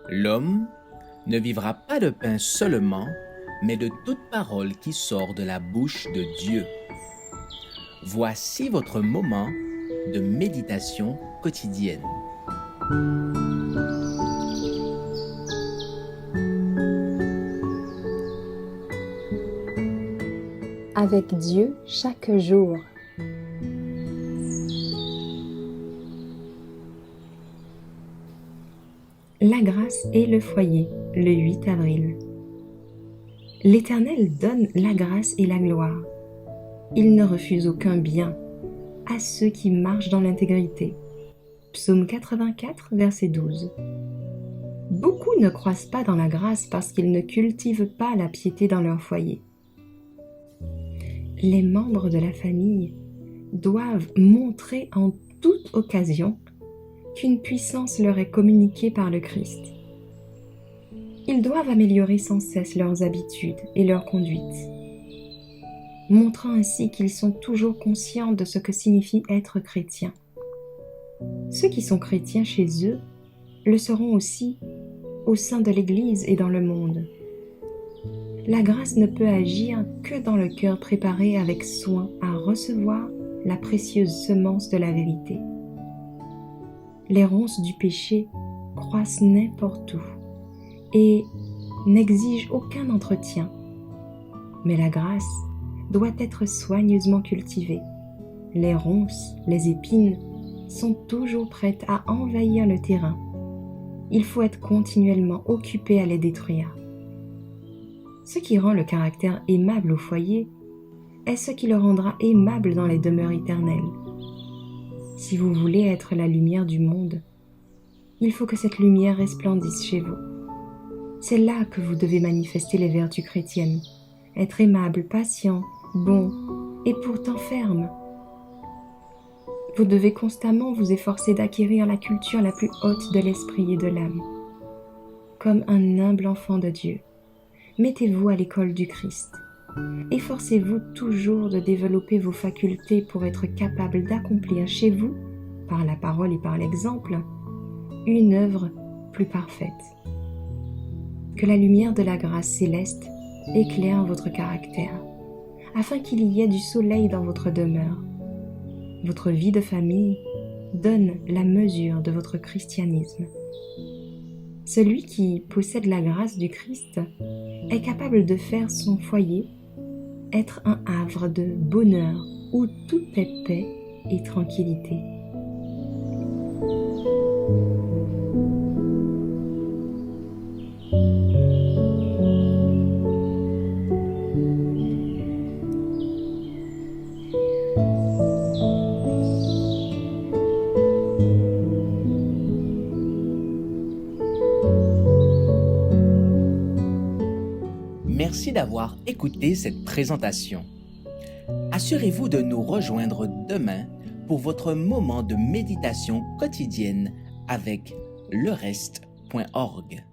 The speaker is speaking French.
L'homme ne vivra pas de pain seulement, mais de toute parole qui sort de la bouche de Dieu. Voici votre moment de méditation quotidienne. Avec Dieu chaque jour. La grâce et le foyer, le 8 avril. L'Éternel donne la grâce et la gloire. Il ne refuse aucun bien à ceux qui marchent dans l'intégrité. Psaume 84, verset 12. Beaucoup ne croissent pas dans la grâce parce qu'ils ne cultivent pas la piété dans leur foyer. Les membres de la famille doivent montrer en toute occasion qu'une puissance leur est communiquée par le Christ. Ils doivent améliorer sans cesse leurs habitudes et leur conduite, montrant ainsi qu'ils sont toujours conscients de ce que signifie être chrétien. Ceux qui sont chrétiens chez eux le seront aussi au sein de l'Église et dans le monde. La grâce ne peut agir que dans le cœur préparé avec soin à recevoir la précieuse semence de la vérité. Les ronces du péché croissent n'importe où et n'exigent aucun entretien. Mais la grâce doit être soigneusement cultivée. Les ronces, les épines sont toujours prêtes à envahir le terrain. Il faut être continuellement occupé à les détruire. Ce qui rend le caractère aimable au foyer est ce qui le rendra aimable dans les demeures éternelles. Si vous voulez être la lumière du monde, il faut que cette lumière resplendisse chez vous. C'est là que vous devez manifester les vertus chrétiennes, être aimable, patient, bon et pourtant ferme. Vous devez constamment vous efforcer d'acquérir la culture la plus haute de l'esprit et de l'âme. Comme un humble enfant de Dieu, mettez-vous à l'école du Christ. Efforcez-vous toujours de développer vos facultés pour être capable d'accomplir chez vous, par la parole et par l'exemple, une œuvre plus parfaite. Que la lumière de la grâce céleste éclaire votre caractère, afin qu'il y ait du soleil dans votre demeure. Votre vie de famille donne la mesure de votre christianisme. Celui qui possède la grâce du Christ est capable de faire son foyer être un havre de bonheur où tout est paix et tranquillité. Merci d'avoir écouté cette présentation. Assurez-vous de nous rejoindre demain pour votre moment de méditation quotidienne avec lereste.org.